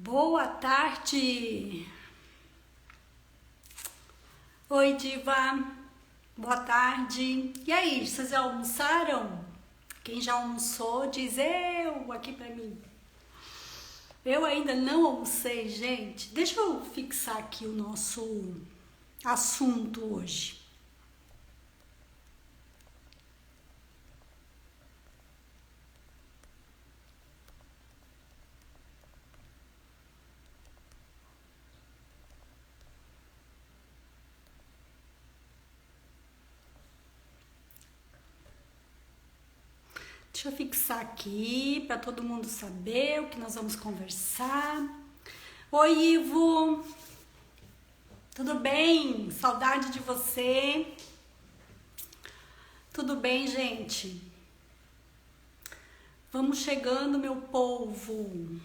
Boa tarde! Oi, Diva! Boa tarde! E aí, vocês já almoçaram? Quem já almoçou, diz eu aqui pra mim. Eu ainda não almocei, gente. Deixa eu fixar aqui o nosso assunto hoje. Deixa eu fixar aqui para todo mundo saber o que nós vamos conversar. Oi, Ivo! Tudo bem? Saudade de você. Tudo bem, gente? Vamos chegando, meu povo.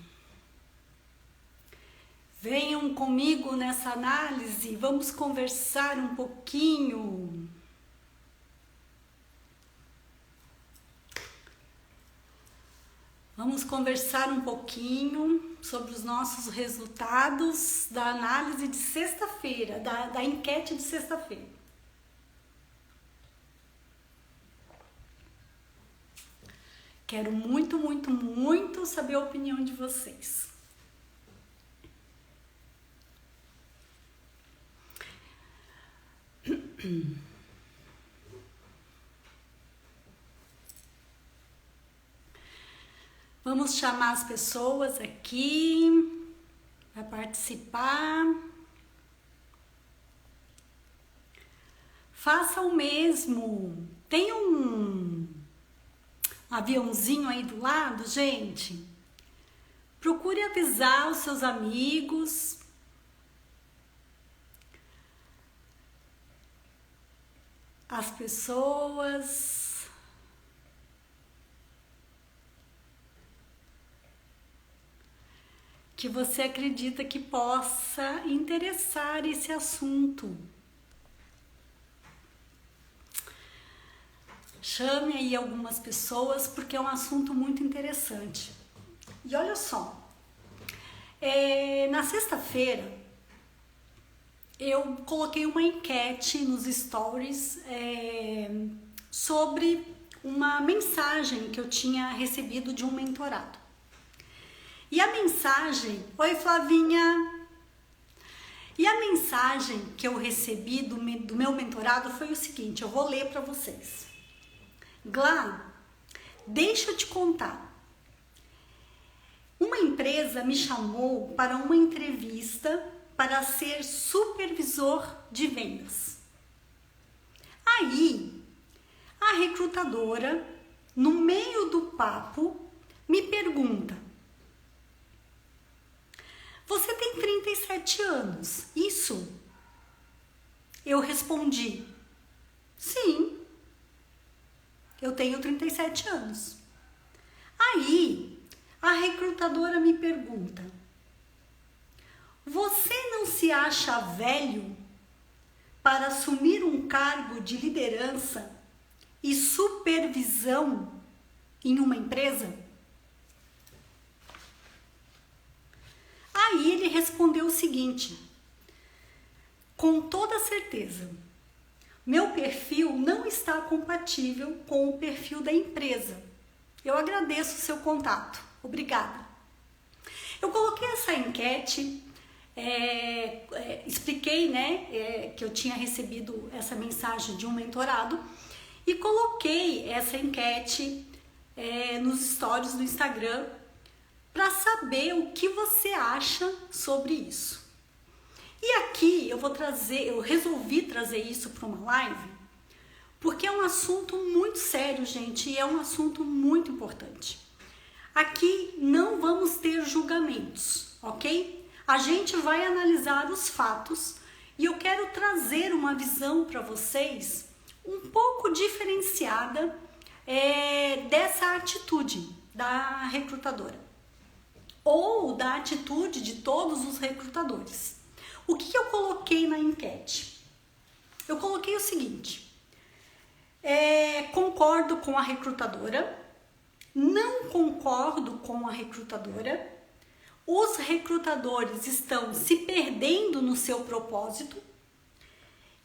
Venham comigo nessa análise. Vamos conversar um pouquinho. Vamos conversar um pouquinho sobre os nossos resultados da análise de sexta-feira, da enquete de sexta-feira. Quero muito, muito, muito saber a opinião de vocês. Vamos chamar as pessoas aqui para participar. Faça o mesmo. Tem um aviãozinho aí do lado, gente? Procure avisar os seus amigos. As pessoas que você acredita que possa interessar esse assunto. Chame aí algumas pessoas, porque é um assunto muito interessante. E olha só, na sexta-feira eu coloquei uma enquete nos stories sobre uma mensagem que eu tinha recebido de um mentorado. E a mensagem... Oi, Flavinha! E a mensagem que eu recebi do meu mentorado foi o seguinte, eu vou ler para vocês. Glá, deixa eu te contar. Uma empresa me chamou para uma entrevista para ser supervisor de vendas. Aí, a recrutadora, no meio do papo, me pergunta: você tem 37 anos, isso? Eu respondi: sim, eu tenho 37 anos. Aí, a recrutadora me pergunta: você não se acha velho para assumir um cargo de liderança e supervisão em uma empresa? Aí ele respondeu o seguinte: com toda certeza, meu perfil não está compatível com o perfil da empresa. Eu agradeço o seu contato. Obrigada. Eu coloquei essa enquete, expliquei, que eu tinha recebido essa mensagem de um mentorado e coloquei essa enquete nos stories do Instagram para saber o que você acha sobre isso. E aqui eu resolvi trazer isso para uma live, porque é um assunto muito sério, gente, e é um assunto muito importante. Aqui não vamos ter julgamentos, ok? A gente vai analisar os fatos e eu quero trazer uma visão para vocês um pouco diferenciada dessa atitude da recrutadora, ou da atitude de todos os recrutadores. O que eu coloquei na enquete? Eu coloquei o seguinte: concordo com a recrutadora, não concordo com a recrutadora, os recrutadores estão se perdendo no seu propósito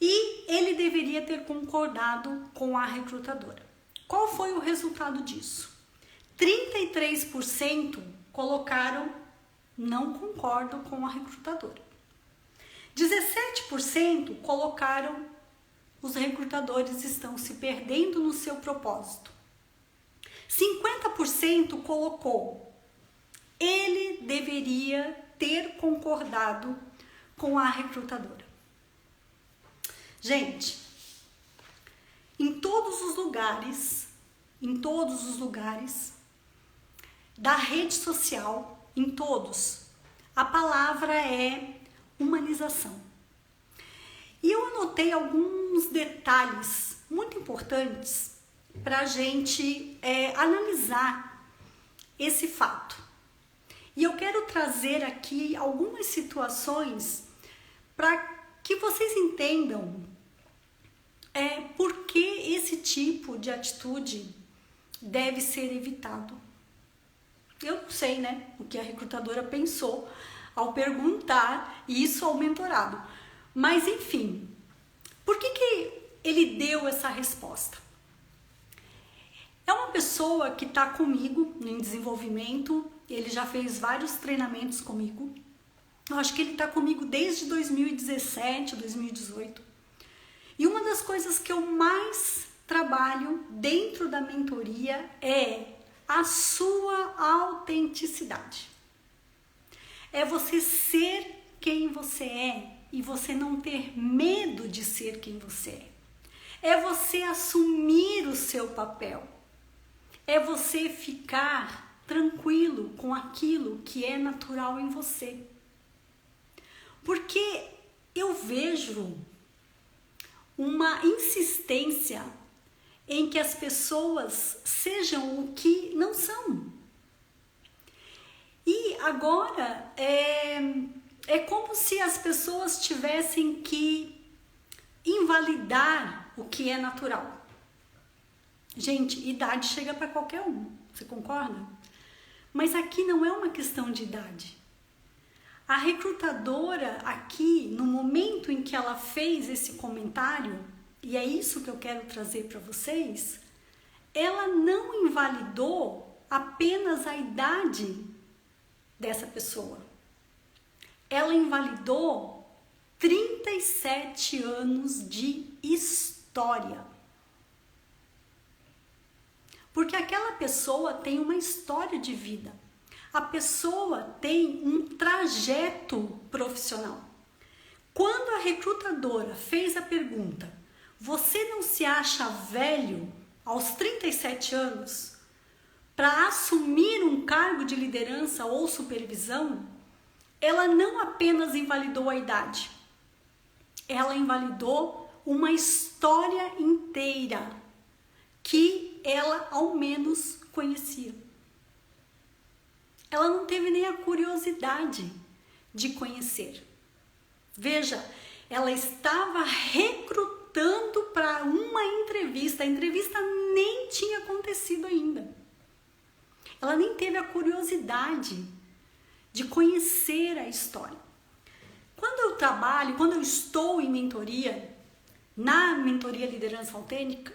e ele deveria ter concordado com a recrutadora. Qual foi o resultado disso? 33% colocaram não concordo com a recrutadora. 17% colocaram os recrutadores estão se perdendo no seu propósito. 50% colocou ele deveria ter concordado com a recrutadora. Gente, em todos os lugares da rede social, em todos, a palavra é humanização. E eu anotei alguns detalhes muito importantes para a gente analisar esse fato. E eu quero trazer aqui algumas situações para que vocês entendam por que esse tipo de atitude deve ser evitado. Eu não sei, né, o que a recrutadora pensou ao perguntar isso ao mentorado. Mas, enfim, por que ele deu essa resposta? É uma pessoa que está comigo em desenvolvimento, ele já fez vários treinamentos comigo. Eu acho que ele está comigo desde 2017, 2018. E uma das coisas que eu mais trabalho dentro da mentoria é a sua autenticidade. É você ser quem você é e você não ter medo de ser quem você é. É você assumir o seu papel. É você ficar tranquilo com aquilo que é natural em você. Porque eu vejo uma insistência em que as pessoas sejam o que não são. E agora é como se as pessoas tivessem que invalidar o que é natural. Gente, idade chega para qualquer um, você concorda? Mas aqui não é uma questão de idade. A recrutadora aqui, no momento em que ela fez esse comentário, e é isso que eu quero trazer para vocês, ela não invalidou apenas a idade dessa pessoa. Ela invalidou 37 anos de história. Porque aquela pessoa tem uma história de vida. A pessoa tem um trajeto profissional. Quando a recrutadora fez a pergunta, você não se acha velho aos 37 anos para assumir um cargo de liderança ou supervisão? Ela não apenas invalidou a idade, ela invalidou uma história inteira que ela ao menos conhecia. Ela não teve nem a curiosidade de conhecer. Veja, ela estava recrutando para uma entrevista. A entrevista nem tinha acontecido ainda. Ela nem teve a curiosidade de conhecer a história. Quando eu estou em mentoria, na mentoria Liderança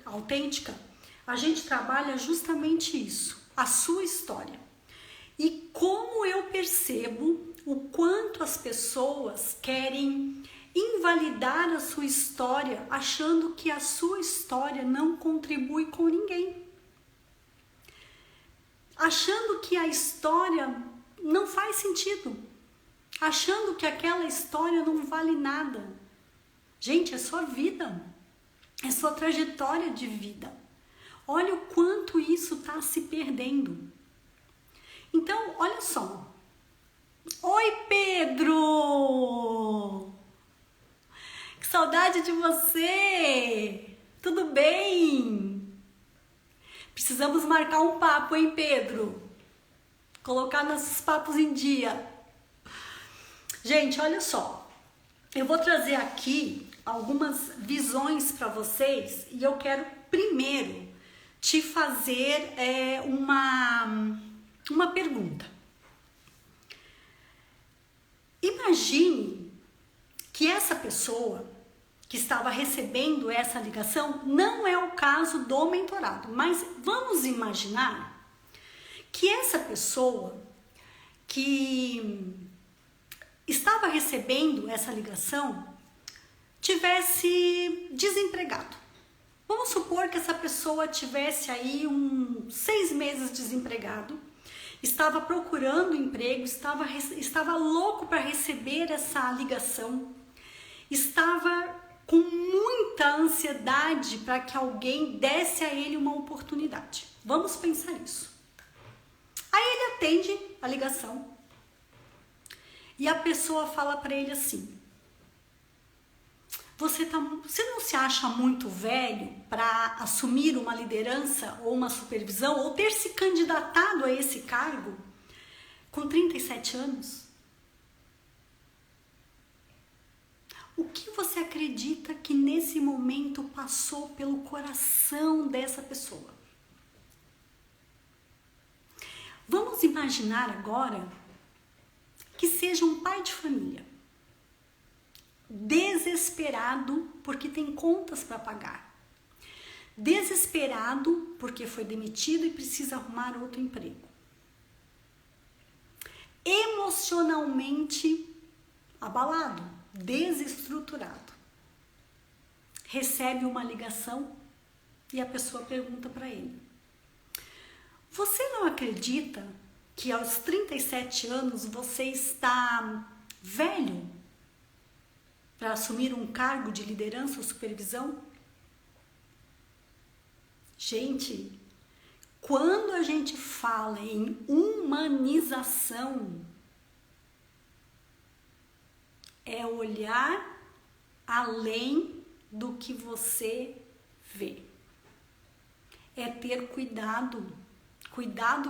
Autêntica, a gente trabalha justamente isso, a sua história. E como eu percebo o quanto as pessoas querem invalidar a sua história, achando que a sua história não contribui com ninguém. Achando que a história não faz sentido. Achando que aquela história não vale nada. Gente, é sua vida. É sua trajetória de vida. Olha o quanto isso está se perdendo. Então, olha só. Oi, Pedro! Que saudade de você! Tudo bem? Precisamos marcar um papo, hein, Pedro? Colocar nossos papos em dia. Gente, olha só. Eu vou trazer aqui algumas visões para vocês e eu quero primeiro te fazer uma pergunta. Imagine que essa pessoa que estava recebendo essa ligação não é o caso do mentorado, mas vamos imaginar que essa pessoa que estava recebendo essa ligação tivesse desempregado. Vamos supor que essa pessoa tivesse aí 6 meses desempregado, estava procurando emprego, estava louco para receber essa ligação, estava com muita ansiedade para que alguém desse a ele uma oportunidade. Vamos pensar isso. Aí ele atende a ligação e a pessoa fala para ele assim: você não se acha muito velho para assumir uma liderança ou uma supervisão ou ter se candidatado a esse cargo com 37 anos? O que você acredita que nesse momento passou pelo coração dessa pessoa? Vamos imaginar agora que seja um pai de família, desesperado porque tem contas para pagar, desesperado porque foi demitido e precisa arrumar outro emprego, emocionalmente abalado, desestruturado. Recebe uma ligação e a pessoa pergunta para ele: você não acredita que aos 37 anos você está velho para assumir um cargo de liderança ou supervisão? Gente, quando a gente fala em humanização, é olhar além do que você vê. É ter cuidado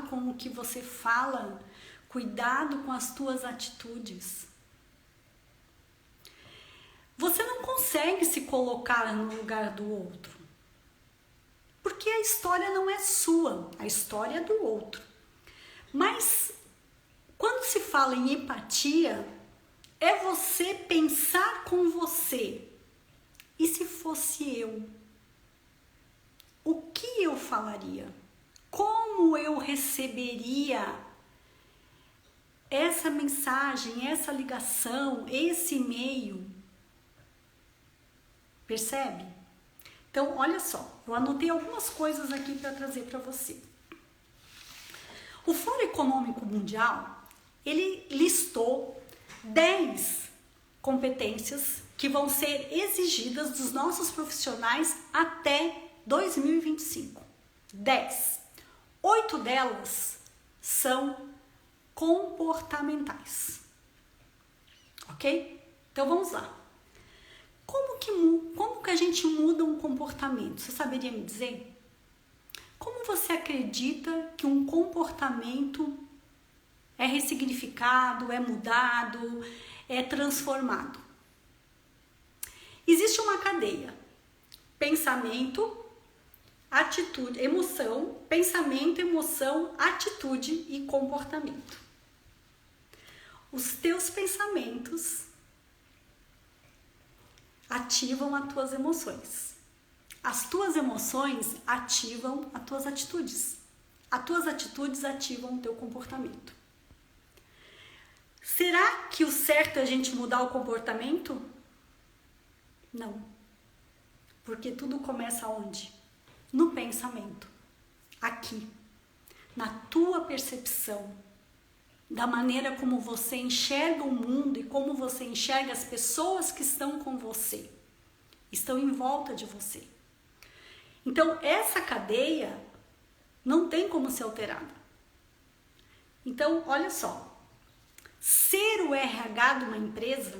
com o que você fala, cuidado com as tuas atitudes. Você não consegue se colocar no lugar do outro, porque a história não é sua, a história é do outro. Mas quando se fala em empatia, é você pensar com você: e se fosse eu? O que eu falaria? Como eu receberia essa mensagem, essa ligação, esse e-mail? Percebe? Então, olha só, eu anotei algumas coisas aqui para trazer para você. O Fórum Econômico Mundial, ele listou 10 competências que vão ser exigidas dos nossos profissionais até 2025. 10. 8 delas são comportamentais. Ok? Então vamos lá. Como que a gente muda um comportamento? Você saberia me dizer? Como você acredita que um comportamento é ressignificado, é mudado, é transformado? Existe uma cadeia: pensamento, atitude, emoção, pensamento, emoção, atitude e comportamento. Os teus pensamentos ativam as tuas emoções. As tuas emoções ativam as tuas atitudes. As tuas atitudes ativam o teu comportamento. Será que o certo é a gente mudar o comportamento? Não. Porque tudo começa onde? No pensamento. Aqui. Na tua percepção. Da maneira como você enxerga o mundo e como você enxerga as pessoas que estão com você. Estão em volta de você. Então, essa cadeia não tem como ser alterada. Então, olha só. Ser o RH de uma empresa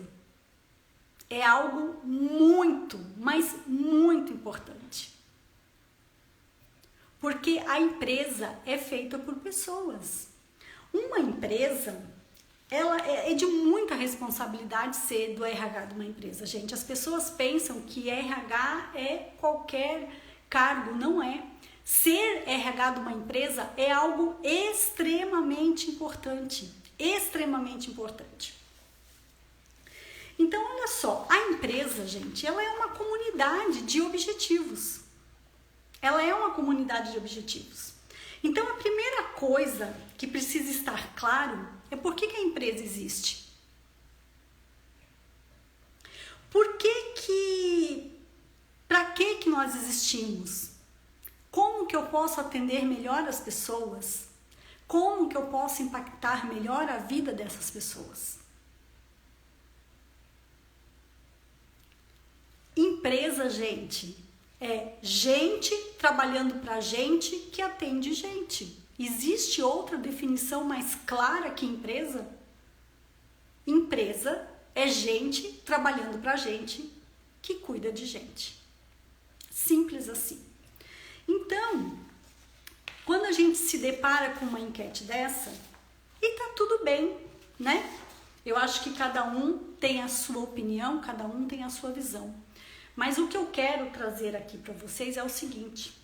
é algo muito, mas muito importante. Porque a empresa é feita por pessoas. Uma empresa, ela é de muita responsabilidade ser do RH de uma empresa, gente. As pessoas pensam que RH é qualquer cargo, não é. Ser RH de uma empresa é algo extremamente importante. Extremamente importante. Então, olha só, a empresa, gente, ela é uma comunidade de objetivos. Ela é uma comunidade de objetivos. Então, a primeira coisa que precisa estar claro é por que a empresa existe. Para que nós existimos? Como que eu posso atender melhor as pessoas? Como que eu posso impactar melhor a vida dessas pessoas? Empresa, gente, é gente trabalhando para gente que atende gente. Existe outra definição mais clara que empresa? Empresa é gente trabalhando para gente que cuida de gente. Simples assim. Então, quando a gente se depara com uma enquete dessa, e tá tudo bem, né? Eu acho que cada um tem a sua opinião, cada um tem a sua visão. Mas o que eu quero trazer aqui para vocês é o seguinte.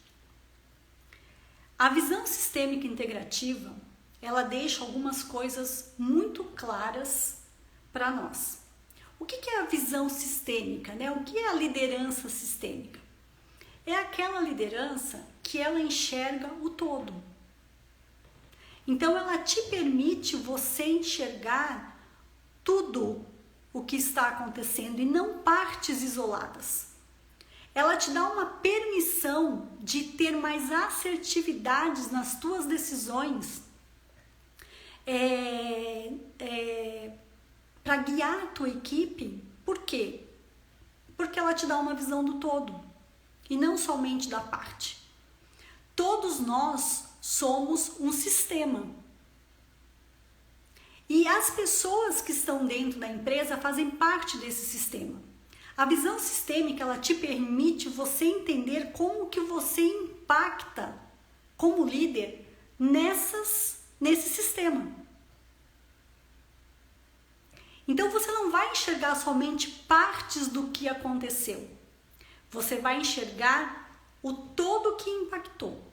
A visão sistêmica integrativa, ela deixa algumas coisas muito claras para nós. O que é a visão sistêmica, né? O que é a liderança sistêmica? É aquela liderança que ela enxerga o todo. Então, ela te permite você enxergar tudo o que está acontecendo e não partes isoladas. Ela te dá uma permissão de ter mais assertividades nas tuas decisões para guiar a tua equipe. Por quê? Porque ela te dá uma visão do todo e não somente da parte. Todos nós somos um sistema. E as pessoas que estão dentro da empresa fazem parte desse sistema. A visão sistêmica, ela te permite você entender como que você impacta como líder nesse sistema. Então você não vai enxergar somente partes do que aconteceu. Você vai enxergar o todo que impactou.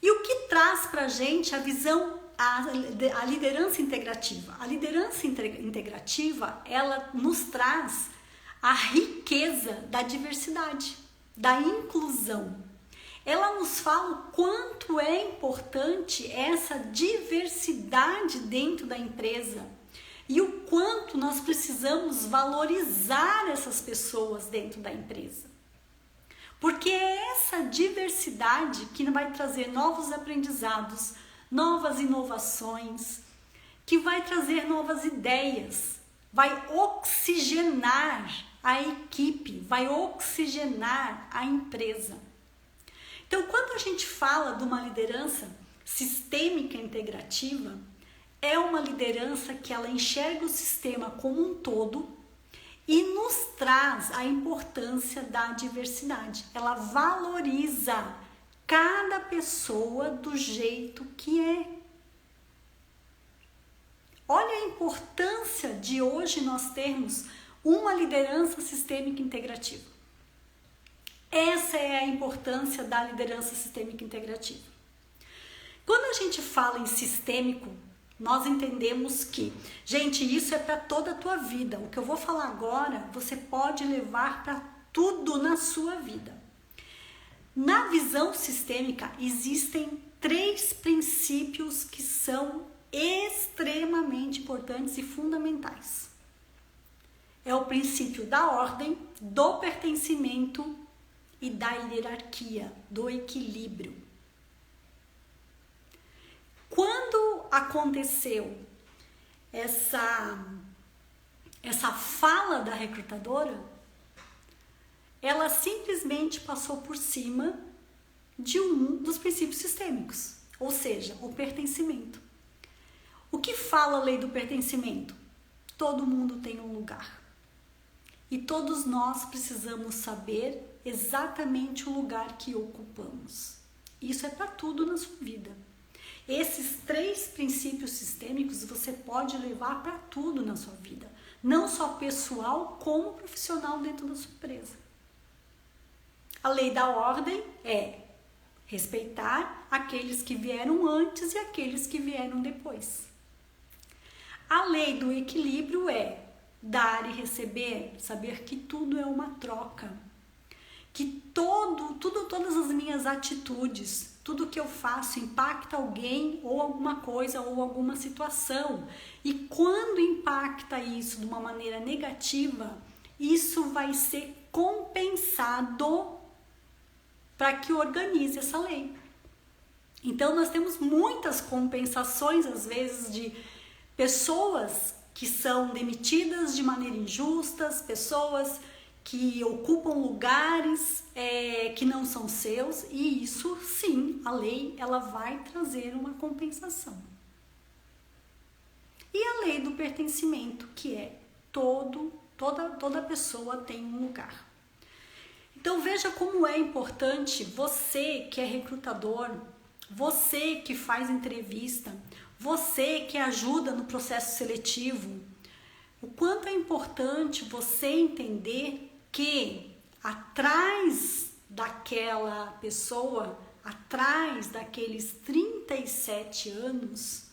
E o que traz para a gente a visão, a liderança integrativa? A liderança integrativa, ela nos traz a riqueza da diversidade, da inclusão. Ela nos fala o quanto é importante essa diversidade dentro da empresa e o quanto nós precisamos valorizar essas pessoas dentro da empresa. Porque é essa diversidade que vai trazer novos aprendizados, novas inovações, que vai trazer novas ideias, vai oxigenar a equipe, vai oxigenar a empresa. Então, quando a gente fala de uma liderança sistêmica integrativa, é uma liderança que ela enxerga o sistema como um todo e nos traz a importância da diversidade. Ela valoriza cada pessoa do jeito que é. Olha a importância de hoje nós termos uma liderança sistêmica integrativa. Essa é a importância da liderança sistêmica integrativa. Quando a gente fala em sistêmico, nós entendemos que, gente, isso é para toda a tua vida. O que eu vou falar agora, você pode levar para tudo na sua vida. Na visão sistêmica, existem 3 princípios que são extremamente importantes e fundamentais. É o princípio da ordem, do pertencimento e da hierarquia, do equilíbrio. Quando aconteceu essa fala da recrutadora, ela simplesmente passou por cima de um dos princípios sistêmicos, ou seja, o pertencimento. O que fala a lei do pertencimento? Todo mundo tem um lugar. E todos nós precisamos saber exatamente o lugar que ocupamos. Isso é para tudo na sua vida. Esses 3 princípios sistêmicos você pode levar para tudo na sua vida. Não só pessoal, como profissional dentro da sua empresa. A lei da ordem é respeitar aqueles que vieram antes e aqueles que vieram depois. A lei do equilíbrio é dar e receber, saber que tudo é uma troca. Que todas as minhas atitudes, tudo que eu faço impacta alguém ou alguma coisa ou alguma situação. E quando impacta isso de uma maneira negativa, isso vai ser compensado para que organize essa lei. Então nós temos muitas compensações, às vezes, de pessoas que são demitidas de maneira injusta, pessoas que ocupam lugares que não são seus, e isso sim, a lei ela vai trazer uma compensação. E a lei do pertencimento, que é toda pessoa tem um lugar. Então veja como é importante você que é recrutador, você que faz entrevista, você que ajuda no processo seletivo, o quanto é importante você entender que atrás daquela pessoa, atrás daqueles 37 anos,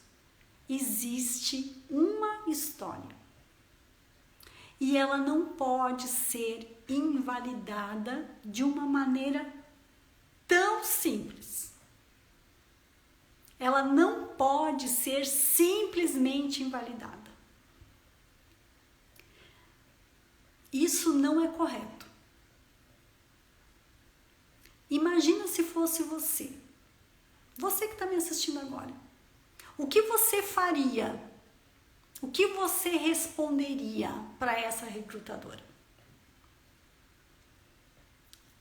existe uma história. E ela não pode ser invalidada de uma maneira tão simples. Ela não pode ser simplesmente invalidada. Isso não é correto. Imagina se fosse você. Você que está me assistindo agora. O que você faria? O que você responderia para essa recrutadora?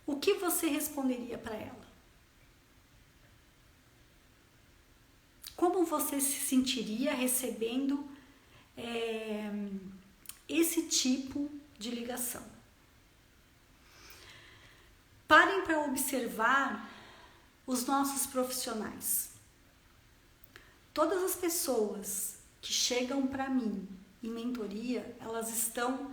O que você responderia para ela? Como você se sentiria recebendo esse tipo de ligação? Parem para observar os nossos profissionais. Todas as pessoas que chegam para mim em mentoria, elas estão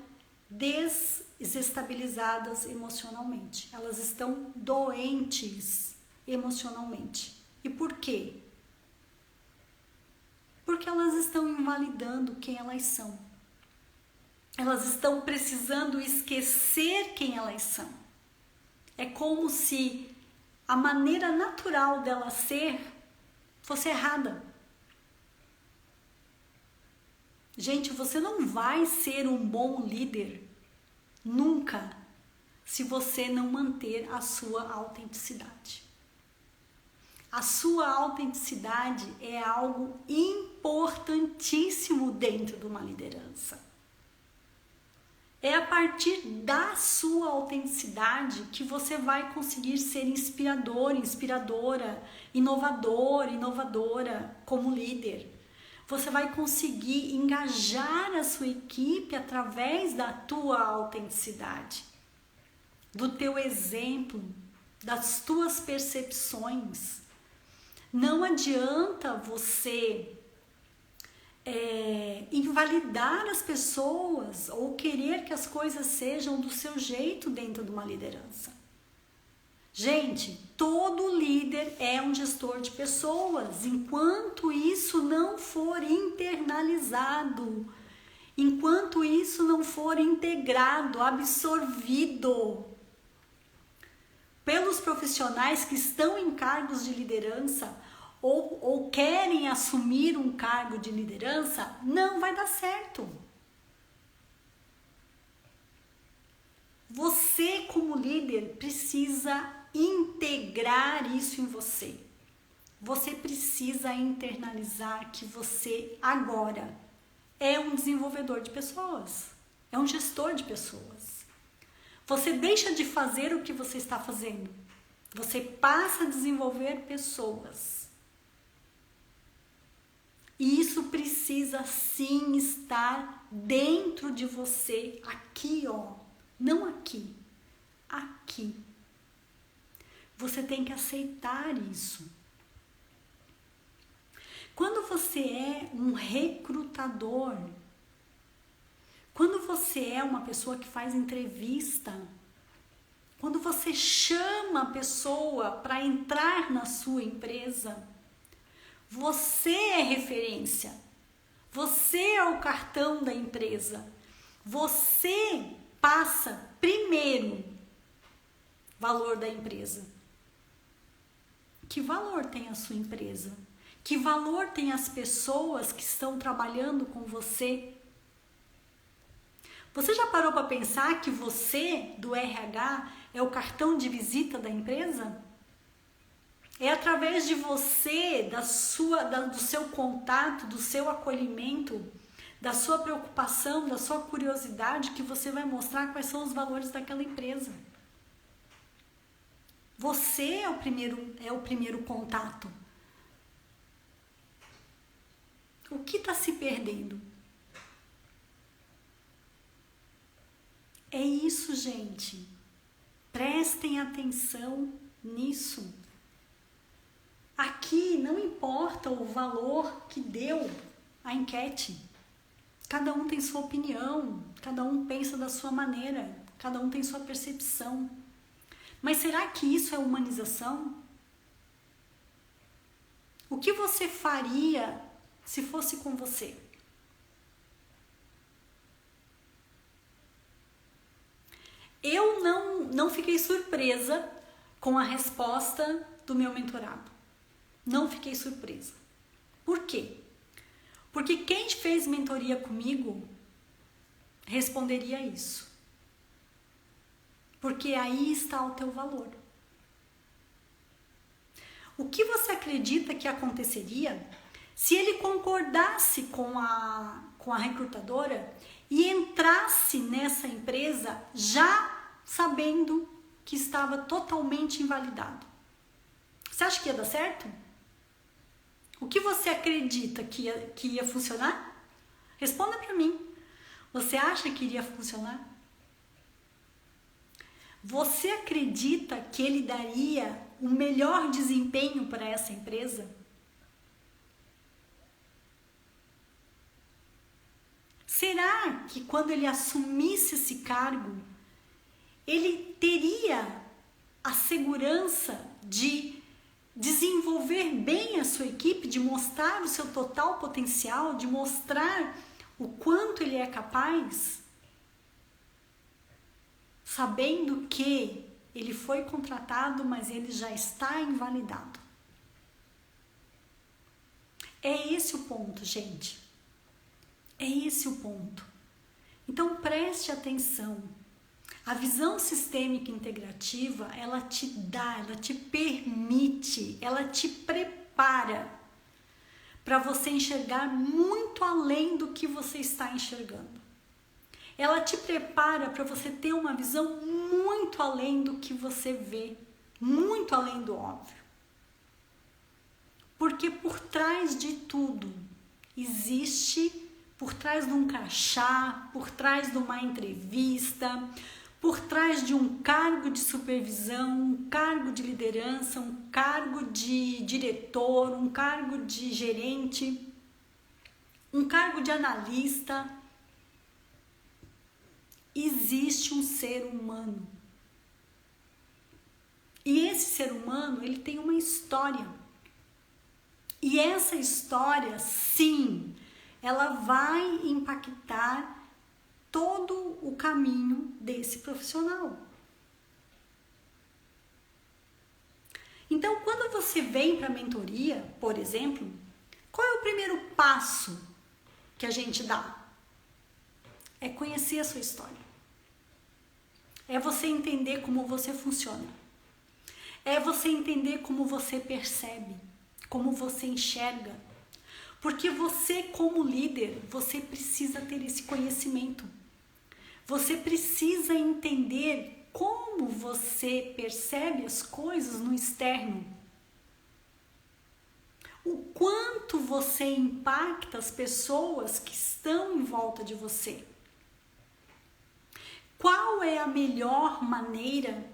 desestabilizadas emocionalmente. Elas estão doentes emocionalmente. E por quê? Porque elas estão invalidando quem elas são. Elas estão precisando esquecer quem elas são. É como se a maneira natural dela ser fosse errada. Gente, você não vai ser um bom líder nunca se você não manter a sua autenticidade. A sua autenticidade é algo importantíssimo dentro de uma liderança. É a partir da sua autenticidade que você vai conseguir ser inspirador, inspiradora, inovador, inovadora como líder. Você vai conseguir engajar a sua equipe através da tua autenticidade, do teu exemplo, das tuas percepções. Não adianta você invalidar as pessoas ou querer que as coisas sejam do seu jeito dentro de uma liderança. Gente, todo líder é um gestor de pessoas, enquanto isso não for internalizado, enquanto isso não for integrado, absorvido pelos profissionais que estão em cargos de liderança ou querem assumir um cargo de liderança, não vai dar certo. Você, como líder, precisa integrar isso em você. Você precisa internalizar que você agora é um desenvolvedor de pessoas, é um gestor de pessoas. Você deixa de fazer o que você está fazendo. Você passa a desenvolver pessoas. E isso precisa sim estar dentro de você, aqui, ó. Não aqui, aqui. Você tem que aceitar isso. Quando você é um recrutador, quando você é uma pessoa que faz entrevista, quando você chama a pessoa para entrar na sua empresa, você é referência. Você é o cartão da empresa. Você passa primeiro valor da empresa. Que valor tem a sua empresa? Que valor tem as pessoas que estão trabalhando com você? Você já parou para pensar que você, do RH, é o cartão de visita da empresa? É através de você, do seu contato, do seu acolhimento, da sua preocupação, da sua curiosidade, que você vai mostrar quais são os valores daquela empresa. Você é o primeiro contato. O que está se perdendo? É isso, gente. Prestem atenção nisso. Aqui não importa o valor que deu a enquete. Cada um tem sua opinião, cada um pensa da sua maneira, cada um tem sua percepção. Mas será que isso é humanização? O que você faria se fosse com você? Eu não fiquei surpresa com a resposta do meu mentorado. Não fiquei surpresa. Por quê? Porque quem fez mentoria comigo responderia isso. Porque aí está o teu valor. O que você acredita que aconteceria se ele concordasse com a recrutadora e entrasse nessa empresa já sabendo que estava totalmente invalidado? Você acha que ia dar certo? O que você acredita que ia funcionar? Responda para mim. Você acha que iria funcionar? Você acredita que ele daria o melhor desempenho para essa empresa? Será que quando ele assumisse esse cargo, ele teria a segurança de desenvolver bem a sua equipe, de mostrar o seu total potencial, de mostrar o quanto ele é capaz, sabendo que ele foi contratado, mas ele já está invalidado? É esse o ponto, gente. É esse o ponto. Então preste atenção. A visão sistêmica integrativa, ela te dá, ela te permite, ela te prepara para você enxergar muito além do que você está enxergando. Ela te prepara para você ter uma visão muito além do que você vê, muito além do óbvio. Porque por trás de tudo existe, por trás de um crachá, por trás de uma entrevista, por trás de um cargo de supervisão, um cargo de liderança, um cargo de diretor, um cargo de gerente, um cargo de analista, existe um ser humano. E esse ser humano, ele tem uma história. E essa história, sim, ela vai impactar todo o caminho desse profissional. Então, quando você vem para a mentoria, por exemplo, qual é o primeiro passo que a gente dá? É conhecer a sua história. É você entender como você funciona. É você entender como você percebe, como você enxerga. Porque você, como líder, você precisa ter esse conhecimento. Você precisa entender como você percebe as coisas no externo. O quanto você impacta as pessoas que estão em volta de você. Qual é a melhor maneira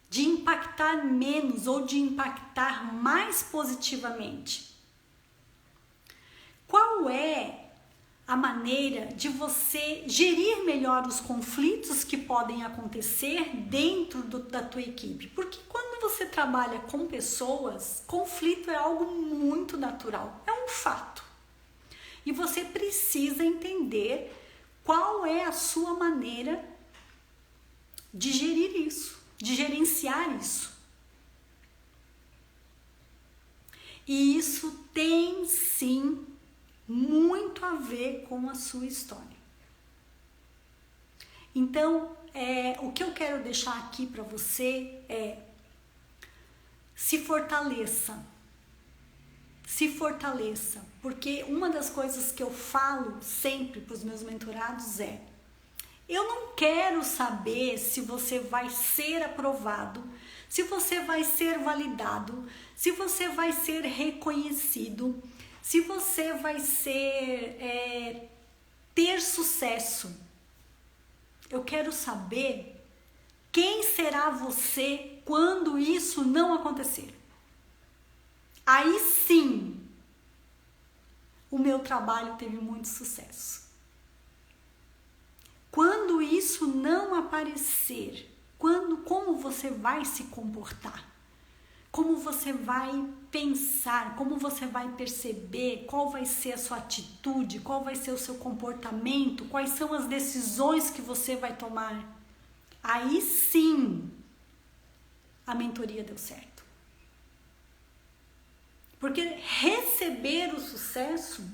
de impactar menos ou de impactar mais positivamente? Qual é a maneira de você gerir melhor os conflitos que podem acontecer dentro da tua equipe? Porque quando você trabalha com pessoas, conflito é algo muito natural, é um fato. E você precisa entender qual é a sua maneira de gerir isso, de gerenciar isso. E isso tem sim muito a ver com a sua história. Então, o que eu quero deixar aqui para você é: se fortaleça. Se fortaleça, porque uma das coisas que eu falo sempre para os meus mentorados é: eu não quero saber se você vai ser aprovado, se você vai ser validado, se você vai ser reconhecido, se você vai ter sucesso. Eu quero saber quem será você quando isso não acontecer. Aí sim, o meu trabalho teve muito sucesso. Quando isso não aparecer, como você vai se comportar? Como você vai pensar? Como você vai perceber? Qual vai ser a sua atitude? Qual vai ser o seu comportamento? Quais são as decisões que você vai tomar? Aí sim, a mentoria deu certo. Porque receber o sucesso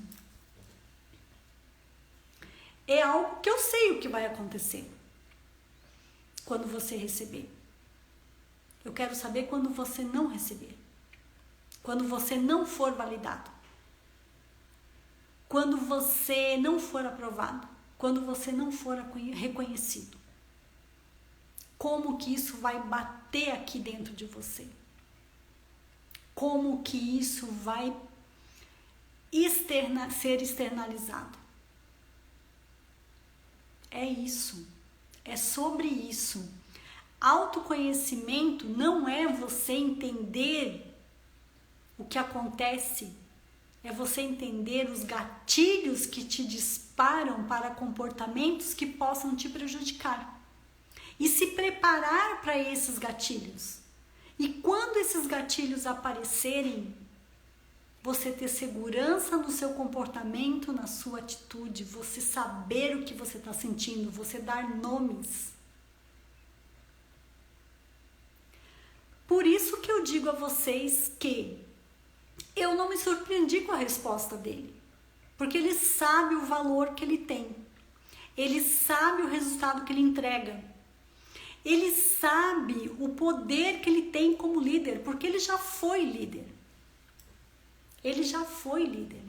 é algo que eu sei o que vai acontecer quando você receber. Eu quero saber quando você não receber. Quando você não for validado. Quando você não for aprovado. Quando você não for reconhecido. Como que isso vai bater aqui dentro de você? Como que isso vai ser externalizado? É isso. É sobre isso. Autoconhecimento não é você entender o que acontece, é você entender os gatilhos que te disparam para comportamentos que possam te prejudicar. E se preparar para esses gatilhos. E quando esses gatilhos aparecerem, você ter segurança no seu comportamento, na sua atitude, você saber o que você está sentindo, você dar nomes. Por isso que eu digo a vocês que eu não me surpreendi com a resposta dele, porque ele sabe o valor que ele tem, ele sabe o resultado que ele entrega. Ele sabe o poder que ele tem como líder, porque ele já foi líder. Ele já foi líder.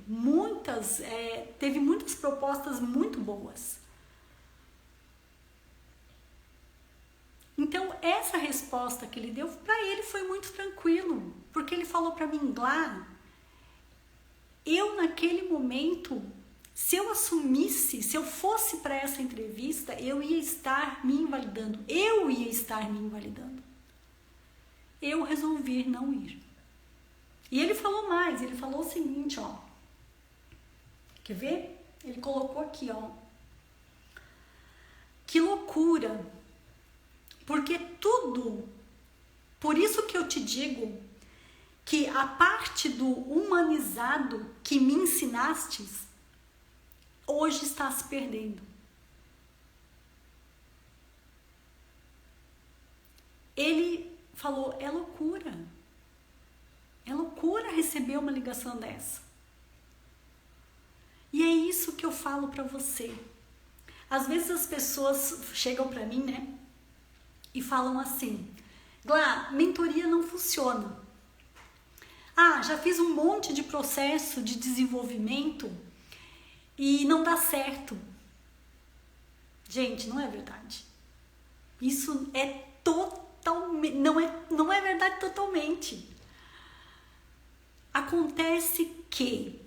Teve muitas propostas muito boas. Então, essa resposta que ele deu, para ele foi muito tranquilo. Porque ele falou para mim: Glá, eu naquele momento, se eu assumisse, se eu fosse para essa entrevista, eu ia estar me invalidando. Eu resolvi não ir. E ele falou mais, ele falou o seguinte, ó. Quer ver? Ele colocou aqui, ó. Que loucura. Porque tudo, por isso que eu te digo que a parte do humanizado que me ensinastes, hoje está se perdendo. Ele falou: é loucura. É loucura receber uma ligação dessa. E é isso que eu falo para você. Às vezes as pessoas chegam para mim, né? E falam assim: Glá, mentoria não funciona. Ah, já fiz um monte de processo de desenvolvimento e não dá certo. Gente, não é verdade. Isso é totalmente, não é verdade totalmente. Acontece que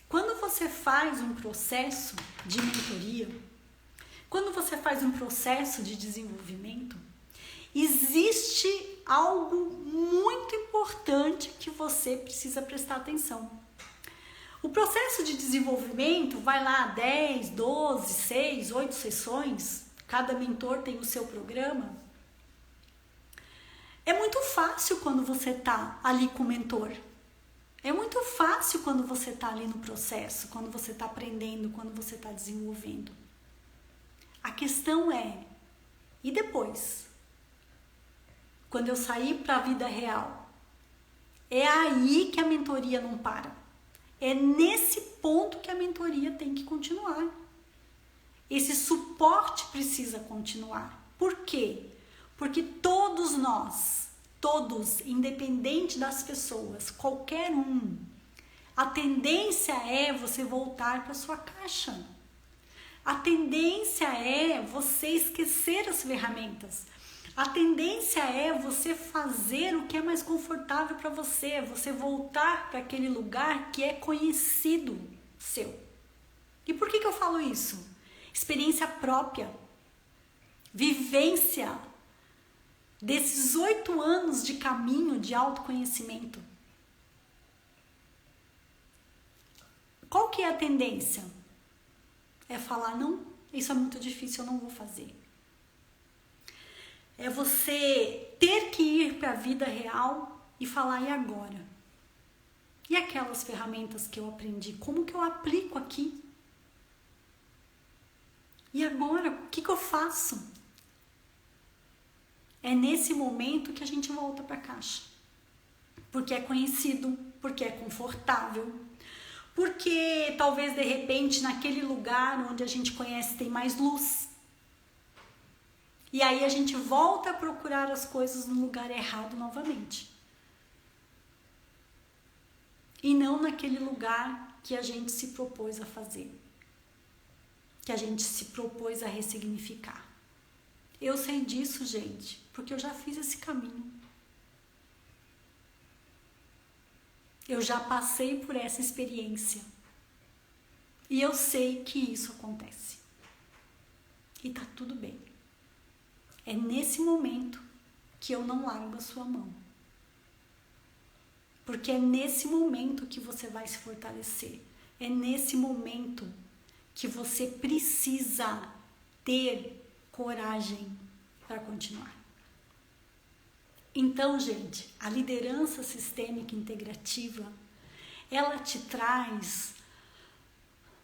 quando você faz um processo de mentoria, quando você faz um processo de desenvolvimento, existe algo muito importante que você precisa prestar atenção. O processo de desenvolvimento vai lá 10, 12, 6, 8 sessões, cada mentor tem o seu programa. É muito fácil quando você está ali com o mentor. É muito fácil quando você está ali no processo, quando você está aprendendo, quando você está desenvolvendo. A questão é, e depois? Quando eu sair para a vida real? É aí que a mentoria não para. É nesse ponto que a mentoria tem que continuar. Esse suporte precisa continuar. Por quê? Porque todos nós, todos, independente das pessoas, qualquer um, a tendência é você voltar para sua caixa. A tendência é você esquecer as ferramentas. A tendência é você fazer o que é mais confortável para você, você voltar para aquele lugar que é conhecido seu. E por que eu falo isso? Experiência própria, vivência desses 8 anos de caminho de autoconhecimento. Qual que é a tendência? É falar, não, isso é muito difícil, eu não vou fazer. É você ter que ir para a vida real e falar, e agora? E aquelas ferramentas que eu aprendi, como que eu aplico aqui? E agora, o que eu faço? É nesse momento que a gente volta para a caixa. Porque é conhecido, porque é confortável, porque talvez de repente naquele lugar onde a gente conhece tem mais luz. E aí a gente volta a procurar as coisas no lugar errado novamente. E não naquele lugar que a gente se propôs a fazer. Que a gente se propôs a ressignificar. Eu sei disso, gente, porque eu já fiz esse caminho. Eu já passei por essa experiência. E eu sei que isso acontece. E tá tudo bem. É nesse momento que eu não largo a sua mão. Porque é nesse momento que você vai se fortalecer. É nesse momento que você precisa ter coragem para continuar. Então, gente, a liderança sistêmica integrativa, ela te traz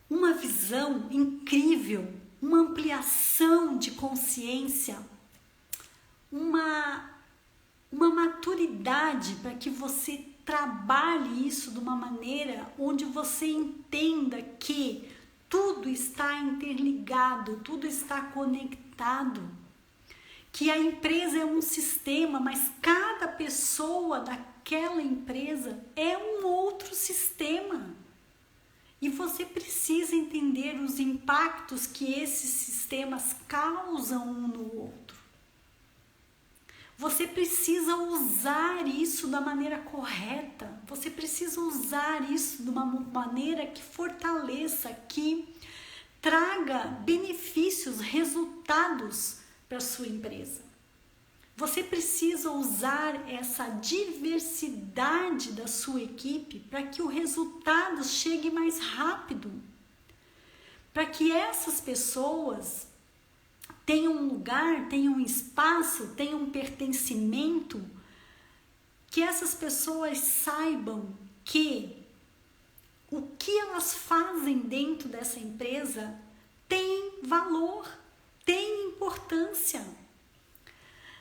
uma visão incrível, uma ampliação de consciência, uma maturidade para que você trabalhe isso de uma maneira onde você entenda que tudo está interligado, tudo está conectado, que a empresa é um sistema, mas cada pessoa daquela empresa é um outro sistema. E você precisa entender os impactos que esses sistemas causam um no outro. Você precisa usar isso da maneira correta. Você precisa usar isso de uma maneira que fortaleça, que traga benefícios, resultados para a sua empresa. Você precisa usar essa diversidade da sua equipe para que o resultado chegue mais rápido. Para que essas pessoas tenham um lugar, tenham um espaço, tenham um pertencimento, que essas pessoas saibam que o que elas fazem dentro dessa empresa tem valor, tem importância.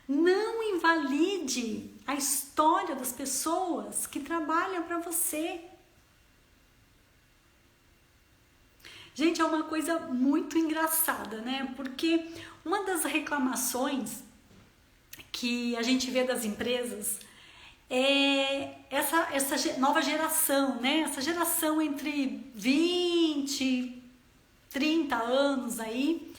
Não invalide a história das pessoas que trabalham para você. Gente, é uma coisa muito engraçada, né? Porque uma das reclamações que a gente vê das empresas é essa nova geração, né? Essa geração entre 20, 30 anos aí,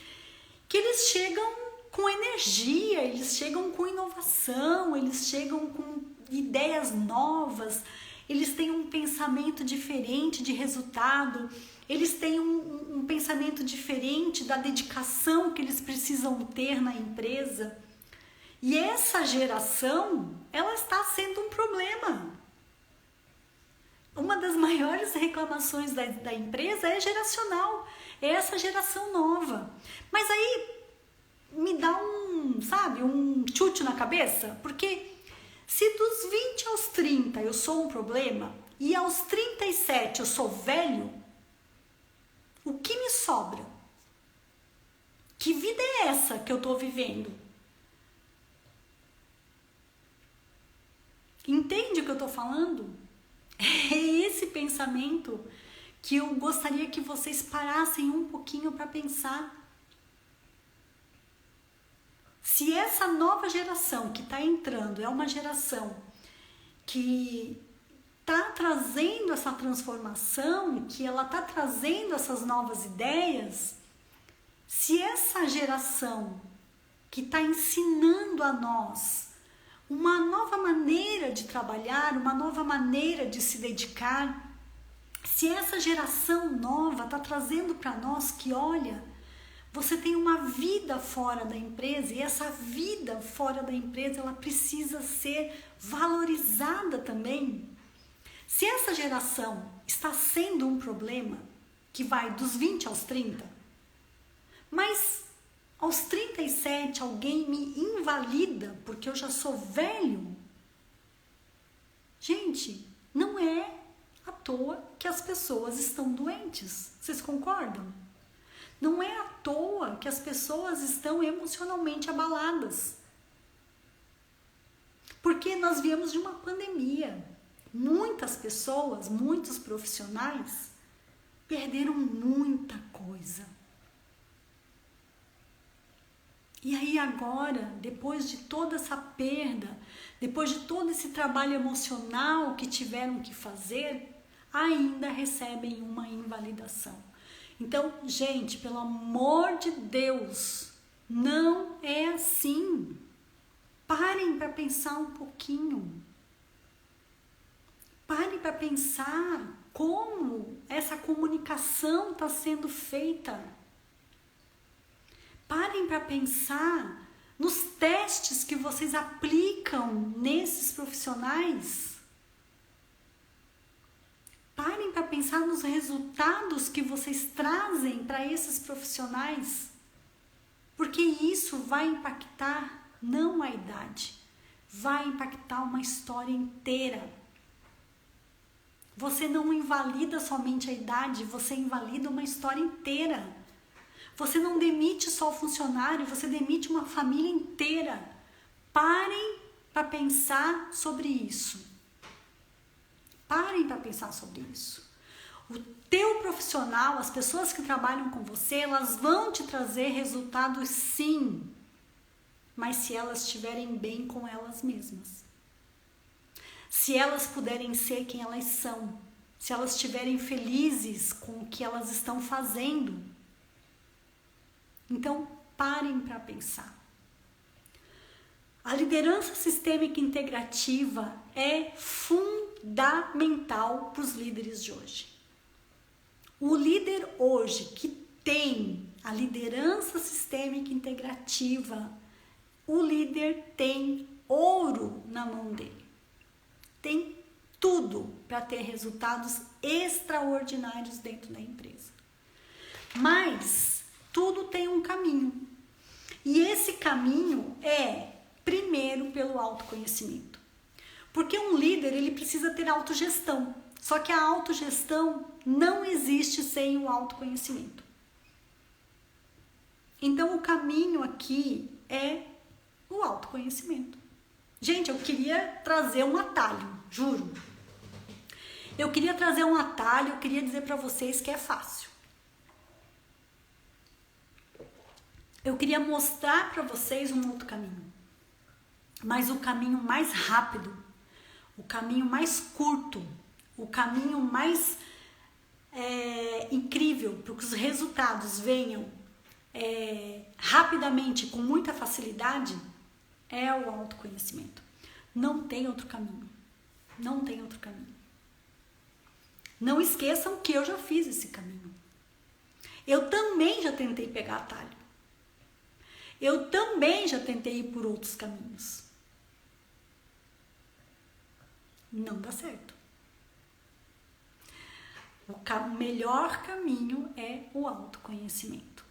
que eles chegam com energia, eles chegam com inovação, eles chegam com ideias novas, eles têm um pensamento diferente de resultado, eles têm um pensamento diferente da dedicação que eles precisam ter na empresa. E essa geração, ela está sendo um problema. Uma das maiores reclamações da empresa é geracional, é essa geração nova. Mas aí me dá um chute na cabeça, porque se dos 20 aos 30 eu sou um problema e aos 37 eu sou velho, o que me sobra? Que vida é essa que eu estou vivendo? Entende o que eu estou falando? É esse pensamento que eu gostaria que vocês parassem um pouquinho para pensar. Se essa nova geração que está entrando é uma geração que está trazendo essa transformação, que ela está trazendo essas novas ideias, se essa geração que está ensinando a nós uma nova maneira de trabalhar, uma nova maneira de se dedicar, se essa geração nova está trazendo para nós que, olha, você tem uma vida fora da empresa e essa vida fora da empresa ela precisa ser valorizada também. Se essa geração está sendo um problema que vai dos 20 aos 30, mas aos 37 alguém me invalida porque eu já sou velho, gente, não é à toa que as pessoas estão doentes. Vocês concordam? Não é à toa que as pessoas estão emocionalmente abaladas. Porque nós viemos de uma pandemia. Muitas pessoas, muitos profissionais perderam muita coisa. E aí agora, depois de toda essa perda, depois de todo esse trabalho emocional que tiveram que fazer, ainda recebem uma invalidação. Então, gente, pelo amor de Deus, não é assim. Parem para pensar um pouquinho. Parem para pensar como essa comunicação está sendo feita. Parem para pensar nos testes que vocês aplicam nesses profissionais. Parem para pensar nos resultados que vocês trazem para esses profissionais. Porque isso vai impactar não a idade, vai impactar uma história inteira. Você não invalida somente a idade, você invalida uma história inteira. Você não demite só o funcionário, você demite uma família inteira. Parem para pensar sobre isso. Parem para pensar sobre isso. O teu profissional, as pessoas que trabalham com você, elas vão te trazer resultados sim, mas se elas estiverem bem com elas mesmas. Se elas puderem ser quem elas são, se elas estiverem felizes com o que elas estão fazendo. Então, parem para pensar. A liderança sistêmica integrativa é fundamental para os líderes de hoje. O líder hoje que tem a liderança sistêmica integrativa, o líder tem ouro na mão dele. Tem tudo para ter resultados extraordinários dentro da empresa. Mas tudo tem um caminho. E esse caminho é, primeiro, pelo autoconhecimento. Porque um líder, ele precisa ter autogestão. Só que a autogestão não existe sem o autoconhecimento. Então, o caminho aqui é o autoconhecimento. Gente, eu queria trazer um atalho, juro. Eu queria trazer um atalho, eu queria dizer para vocês que é fácil. Eu queria mostrar para vocês um outro caminho. Mas o caminho mais rápido, o caminho mais curto, o caminho mais incrível para que os resultados venham rapidamente, com muita facilidade, é o autoconhecimento. Não tem outro caminho. Não tem outro caminho. Não esqueçam que eu já fiz esse caminho. Eu também já tentei pegar atalho. Eu também já tentei ir por outros caminhos. Não dá certo. O melhor caminho é o autoconhecimento.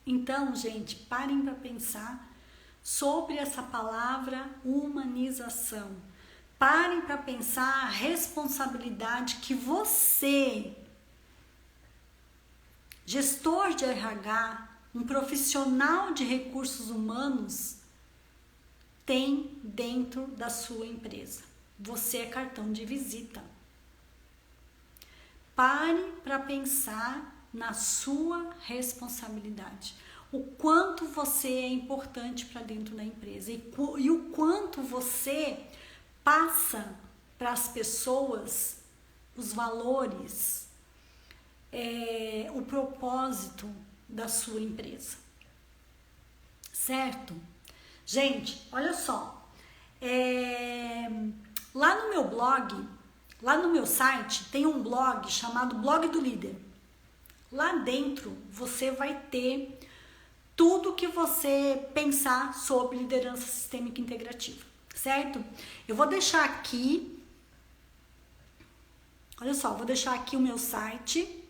Então, gente, parem para pensar sobre essa palavra humanização. Parem para pensar a responsabilidade que você, gestor de RH, um profissional de recursos humanos, tem dentro da sua empresa. Você é cartão de visita. Pare para pensar na sua responsabilidade. O quanto você é importante para dentro da empresa e o quanto você passa para as pessoas os valores, o propósito da sua empresa. Certo? Gente, olha só. Lá no meu blog, lá no meu site, tem um blog chamado Blog do Líder. Lá dentro você vai ter tudo que você pensar sobre liderança sistêmica integrativa, certo? Eu vou deixar aqui, olha só, vou deixar aqui o meu site.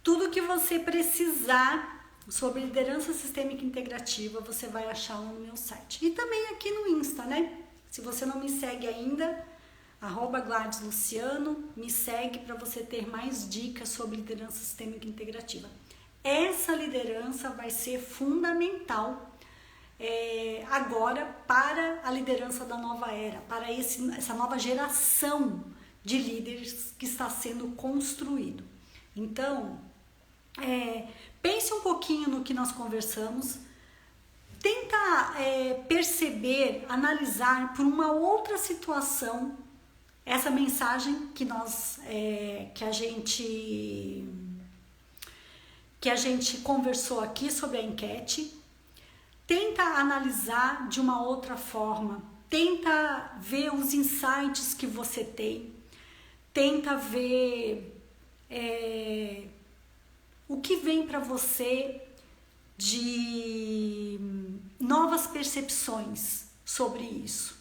Tudo que você precisar sobre liderança sistêmica integrativa, você vai achar no meu site. E também aqui no Insta, né? Se você não me segue ainda, @GladysLuciano, me segue para você ter mais dicas sobre liderança sistêmica integrativa. Essa liderança vai ser fundamental agora para a liderança da nova era, para essa nova geração de líderes que está sendo construído. Então, pense um pouquinho no que nós conversamos, tenta perceber, analisar por uma outra situação essa mensagem que a gente conversou aqui sobre a enquete. Tenta analisar de uma outra forma, tenta ver os insights que você tem, tenta ver o que vem para você de novas percepções sobre isso.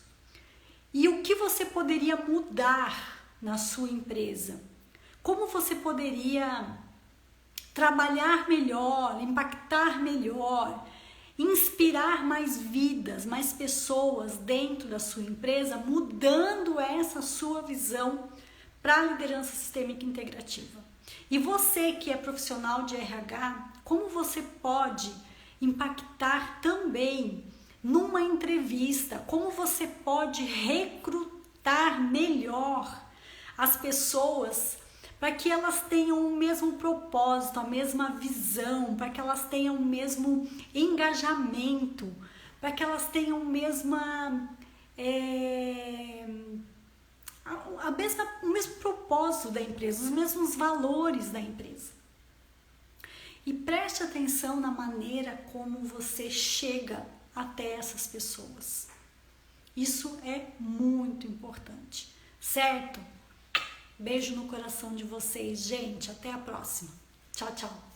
E o que você poderia mudar na sua empresa? Como você poderia trabalhar melhor, impactar melhor, inspirar mais vidas, mais pessoas dentro da sua empresa, mudando essa sua visão para a liderança sistêmica integrativa? E você que é profissional de RH, como você pode impactar também numa entrevista? Como você pode recrutar melhor as pessoas para que elas tenham o mesmo propósito, a mesma visão, para que elas tenham o mesmo engajamento, para que elas tenham o mesmo propósito da empresa, os mesmos valores da empresa. E preste atenção na maneira como você chega até essas pessoas. Isso é muito importante, certo? Beijo no coração de vocês, gente. Até a próxima. Tchau, tchau.